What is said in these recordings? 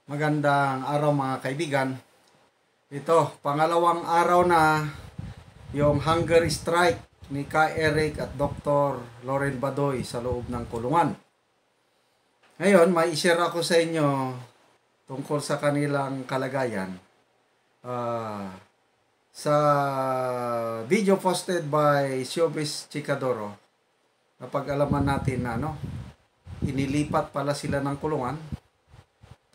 Magandang araw mga kaibigan. Ito, pangalawang araw na yung hunger strike ni Ka Eric at Dr. Loren Badoy sa loob ng kulungan. Ngayon, may i-share ako sa inyo tungkol sa kanilang kalagayan. Sa video posted by Showbiz Chikadoro, napag-alaman natin na inilipat pala sila ng kulungan.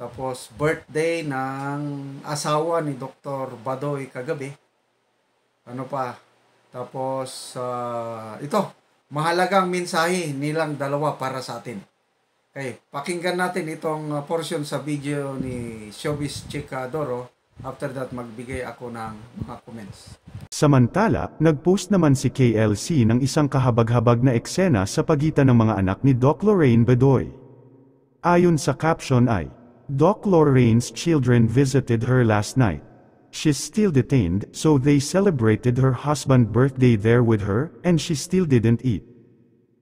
Tapos birthday ng asawa ni Dr. Badoy kagabi. Tapos ito, mahalagang mensahe nilang dalawa para sa atin. Okay, pakinggan natin itong portion sa video ni Showbiz Chikadoro. After that, magbigay ako ng mga comments. Samantala, nag-post naman si KLC ng isang kahabag-habag na eksena sa pagitan ng mga anak ni Doc Lorraine Badoy. Ayon sa caption ay, Doc Lorraine's children visited her last night. She's still detained, so they celebrated her husband's birthday there with her, and she still didn't eat.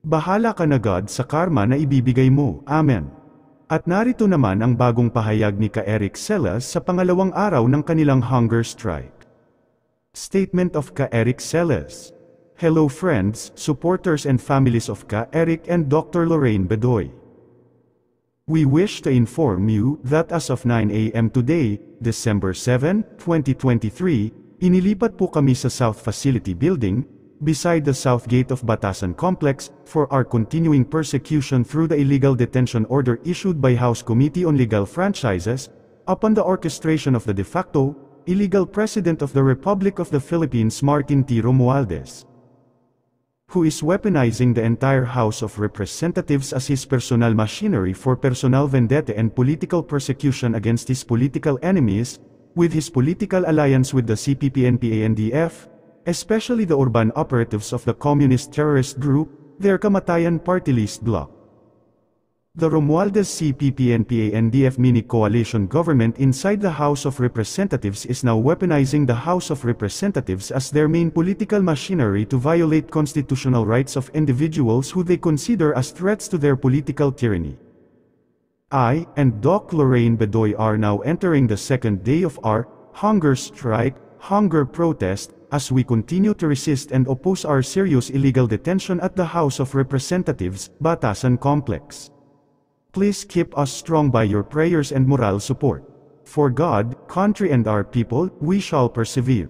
Bahala ka na God sa karma na ibibigay mo, Amen. At narito naman ang bagong pahayag ni Ka Eric Celas sa pangalawang araw ng kanilang hunger strike. Statement of Ka Eric Celas. Hello friends, supporters and families of Ka Eric and Dr. Lorraine Badoy. We wish to inform you that as of 9 a.m. today, December 7, 2023, inilipat po kami sa South Facility Building, beside the South Gate of Batasan Complex, for our continuing persecution through the illegal detention order issued by House Committee on Legal Franchises, upon the orchestration of the de facto, illegal President of the Republic of the Philippines Martin T. Romualdez, who is weaponizing the entire House of Representatives as his personal machinery for personal vendetta and political persecution against his political enemies, with his political alliance with the CPP-NPA-NDF, especially the urban operatives of the communist terrorist group, their Kamatayan Party List bloc. The Romualdez CPP-NPA-NDF mini-coalition government inside the House of Representatives is now weaponizing the House of Representatives as their main political machinery to violate constitutional rights of individuals who they consider as threats to their political tyranny. I and Doc Lorraine Badoy are now entering the second day of our hunger strike, hunger protest, as we continue to resist and oppose our serious illegal detention at the House of Representatives, Batasan Complex. Please keep us strong by your prayers and moral support. For God, country and our people, we shall persevere.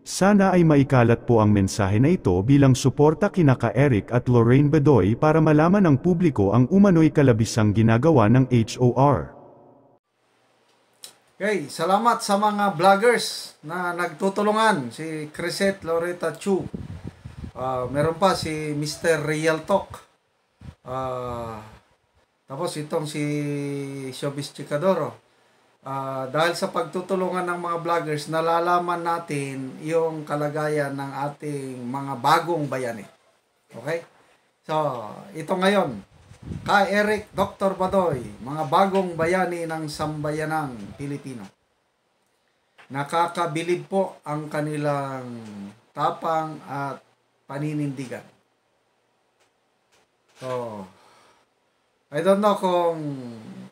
Sana ay maikalat po ang mensahe na ito bilang suporta kina Ka Eric at Lorraine Badoy para malaman ng publiko ang umano'y kalabisang ginagawa ng HOR. Okay, salamat sa mga vloggers na nagtutulungan. Si Crisette Loretta Chu. Meron pa si Mr. Real Talk. Tapos itong si Showbiz Chikadoro. Dahil sa pagtutulungan ng mga vloggers, nalalaman natin yung kalagayan ng ating mga bagong bayani. Okay? So, ito ngayon. Ka Eric, Dr. Badoy, mga bagong bayani ng sambayanang Pilipino. Nakakabilib po ang kanilang tapang at paninindigan. So, I don't know kung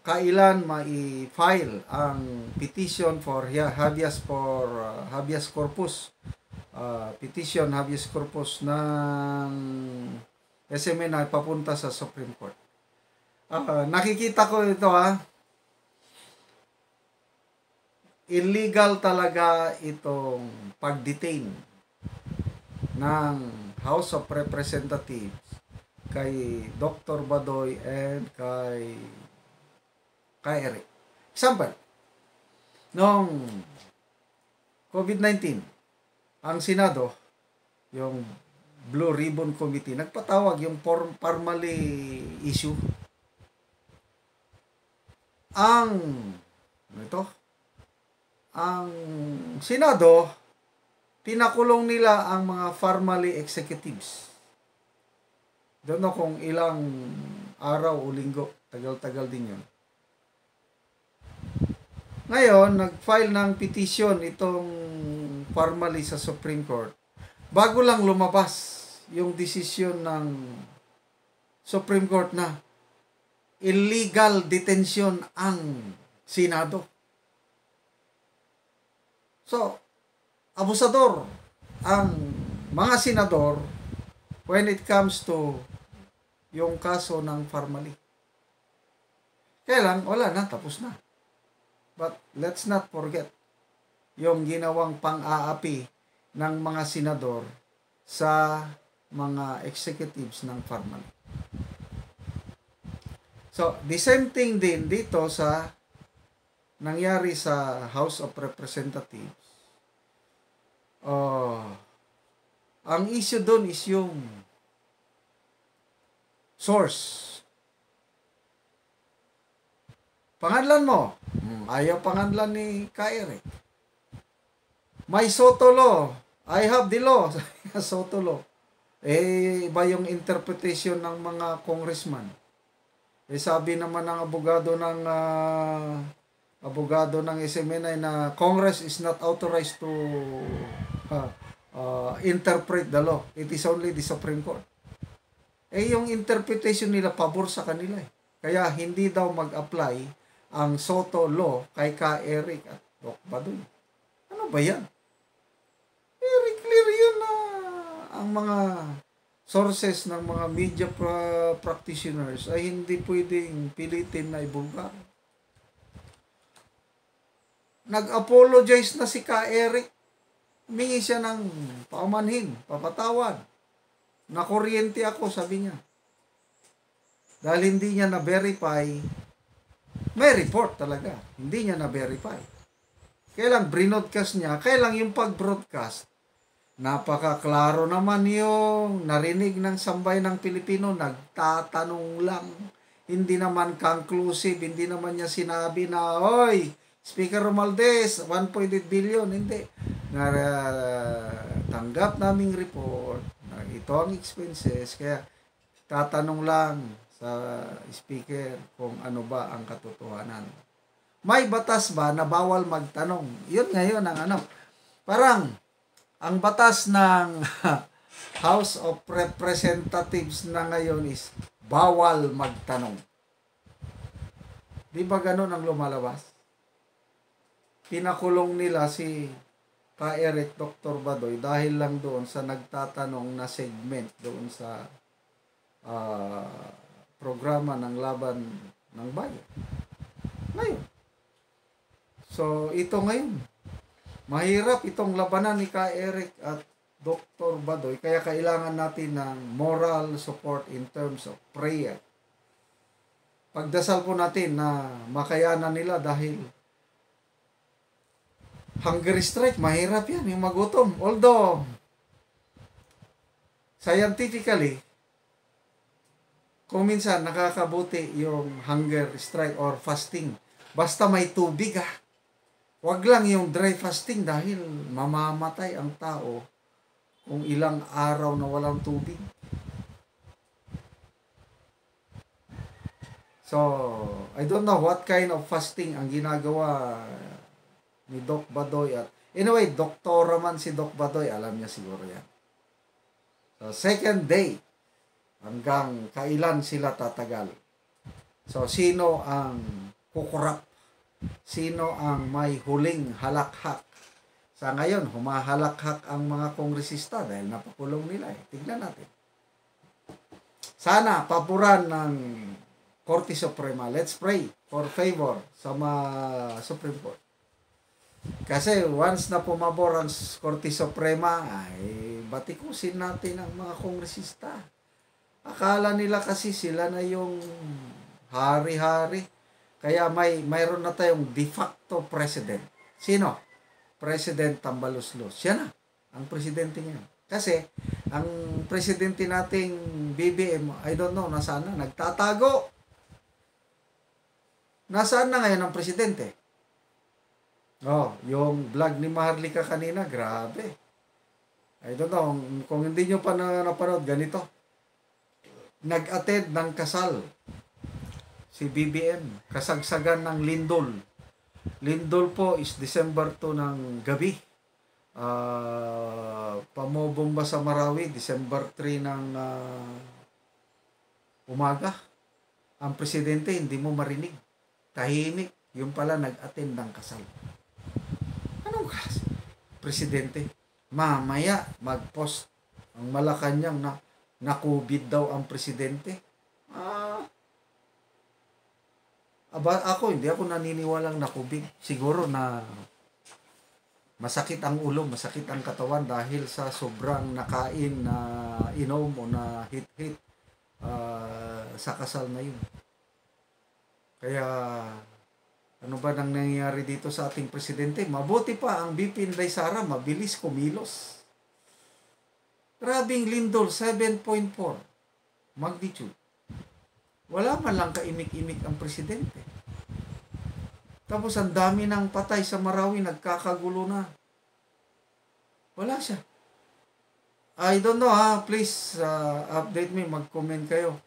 kailan mai-file ang petition for habeas corpus. Petition habeas corpus ng SMA na papunta sa Supreme Court. Nakikita ko ito illegal talaga itong pag-detain ng House of Representatives kay Dr. Badoy and kay Eric. Example, noong COVID-19, ang Senado, yung Blue Ribbon Committee, nagpatawag yung formally issue. Ang Senado, pinakulong nila ang mga formally executives. Don't know kung ilang araw o linggo. Tagal-tagal din yun. Ngayon, nag-file ng petition itong formally sa Supreme Court. Bago lang lumabas yung desisyon ng Supreme Court na illegal detention ang Senado. So, abusador ang mga senador when it comes to yung kaso ng Parmali. Kaya lang, wala na, tapos na. But let's not forget yung ginawang pang-aapi ng mga senador sa mga executives ng Parmali. So, the same thing din dito sa nangyari sa House of Representatives. Ang issue doon is yung source. Pangalan mo. Ayaw pangalan ni Ka-Eric. May Soto law. I have the law. Soto law. Iba yung interpretation ng mga congressman. Sabi naman ng abogado ng SMNI na Congress is not authorized to interpret the law. It is only the Supreme Court. Yung interpretation nila pabor sa kanila. Kaya hindi daw mag-apply ang Soto law kay Ka-Eric at Doc Badoy. Ano ba yan? Very clear yun na ang mga sources ng mga media practitioners ay hindi pwedeng pilitin na ibulgar. Nag-apologize na si Ka-Eric. Humingi siya ng paumanhin, papatawad. Nakuryente ako, sabi niya. Dahil hindi niya na-verify, may report talaga. Hindi niya na-verify. Kailang brinodcast niya, kailang yung pag-broadcast, napakaklaro naman yung narinig ng sambay ng Pilipino, nagtatanong lang. Hindi naman conclusive, hindi naman niya sinabi na, "Hoy, Speaker Romualdez, 1.8 billion." Hindi. Tanggap naming report na ito ang expenses, kaya tatanong lang sa speaker kung ano ba ang katotohanan. May batas ba na bawal magtanong? Yun ngayon ang ano. Parang ang batas ng House of Representatives na ngayon is bawal magtanong. Di ba ganun ang lumalabas? Pinakulong nila si Ka-Eric Dr. Badoy dahil lang doon sa nagtatanong na segment doon sa programa ng laban ng bayan. Ngayon. So, ito ngayon. Mahirap itong labanan ni Ka-Eric at Dr. Badoy. Kaya kailangan natin ng moral support in terms of prayer. Pagdasal po natin na makayanan nila dahil hunger strike, mahirap yan, yung magutom. Although, scientifically, kung minsan nakakabuti yung hunger strike or fasting, basta may tubig Huwag lang yung dry fasting dahil mamamatay ang tao kung ilang araw na walang tubig. So, I don't know what kind of fasting ang ginagawa ni Doc Badoy. At anyway, doktora man si Doc Badoy, alam niya siguro yan. So, second day, hanggang kailan sila tatagal. So, sino ang kukurap? Sino ang may huling halakhak? Sa ngayon, humahalakhak ang mga kongresista dahil napakulong nila. Tignan natin. Sana paboran ng Korte Suprema. Let's pray for favor sa Supreme Court. Kasi once na pumabor ang Korte Suprema, ay batikusin natin ang mga kongresista. Akala nila kasi sila na yung hari-hari. Kaya mayroon na tayong de facto president. Sino? President Tambaluslos. Siya na ang presidente niya. Kasi ang presidente nating BBM, I don't know, nasaan na? Nagtatago. Nasaan na ngayon ang presidente? Yung vlog ni Maharlika kanina, grabe. I don't know, kung hindi nyo pa napanood, ganito. Nag-attend ng kasal si BBM, kasagsagan ng lindol. Lindol po is December 2 ng gabi. Pamobomba sa Marawi, December 3 ng umaga. Ang presidente hindi mo marinig. Tahimik. Yung pala nag-attend ng kasal. Anong klase? Presidente, mamaya mag-post ang Malacanang na COVID daw ang presidente. Ako, hindi ako naniniwalang na COVID. Siguro na masakit ang ulo, masakit ang katawan dahil sa sobrang nakain na inom o na hit-hit sa kasal na yun. Kaya, ano ba nang nangyayari dito sa ating presidente? Mabuti pa ang BP Inday Sara, mabilis kumilos. Grabing lindol, 7.4 magnitude. Wala man lang kaimik-imik ang presidente. Tapos ang dami ng patay sa Marawi, nagkakagulo na. Wala siya. I don't know please update me, mag-comment kayo.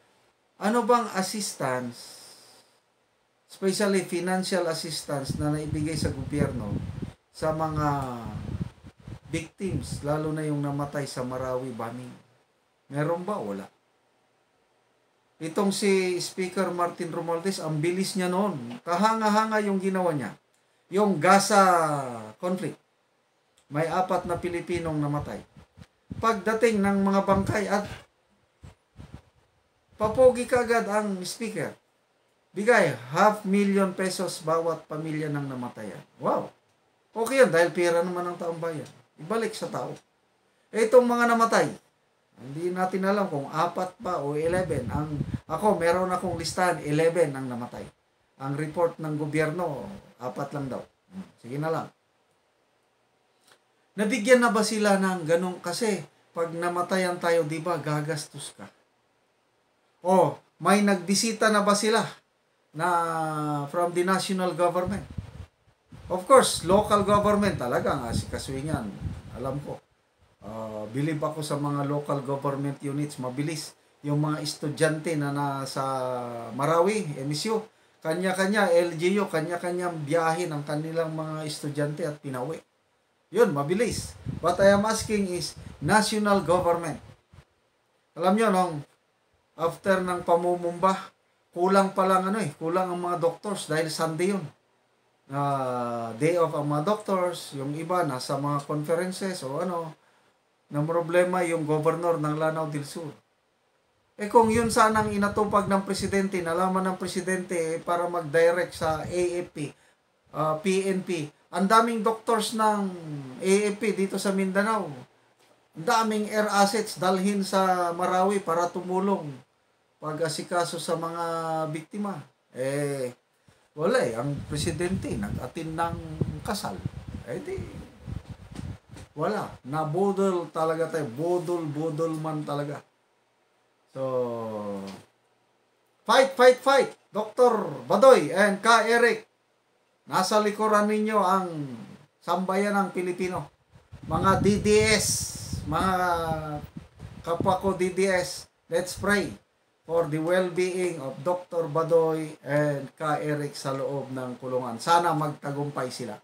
Ano bang assistance, especially financial assistance na naibigay sa gobyerno sa mga victims, lalo na yung namatay sa Marawi bombing? Meron ba? Wala. Itong si Speaker Martin Romualdez, ang bilis niya noon. Kahanga-hanga yung ginawa niya. Yung Gaza conflict, may 4 na Pilipinong namatay. Pagdating ng mga bangkay at papogi kagad ang speaker, bigay 500,000 pesos bawat pamilya ng namatayan. Wow! Okay yan dahil pera naman ng taong bayan. Ibalik sa tao. Itong mga namatay, hindi natin alam kung 4 pa o 11. Meron akong listahan, 11 ang namatay. Ang report ng gobyerno, 4 lang daw. Sige na lang. Nabigyan na ba sila ng ganong? Kasi pag namatayan tayo, di ba, gagastos ka. O, may nagbisita na ba sila na from the national government? Of course, local government talagang asikasuhin yan. Alam ko. Believe ako sa mga local government units, mabilis. Yung mga estudyante na nasa Marawi, MSU, kanya-kanya, LGU, kanya-kanyang biyahe ng kanilang mga estudyante at pinawi. Yun, mabilis. What I am asking is national government. Alam nyo, after ng pamumumba, kulang pa lang kulang ang mga doctors dahil Sunday yun. Day off ang mga doctors, yung iba nasa mga conferences o na problema yung governor ng Lanao del Sur. Kung yun sanang inatupag ng presidente, nalaman ng presidente para mag-direct sa AFP, PNP, ang daming doctors ng AFP dito sa Mindanao. Ang daming air assets dalhin sa Marawi para tumulong pag-asikaso sa mga biktima. Wala ang presidente nag-attend ng kasal. Wala. Nabudol talaga tayo. Budol man talaga. So, fight! Dr. Badoy and Ka Eric. Nasa likuran ninyo ang sambayan ng Pilipino. Mga DDS, mga kapwa ko DDS, let's pray for the well-being of Dr. Badoy and Ka Eric sa loob ng kulungan. Sana magtagumpay sila.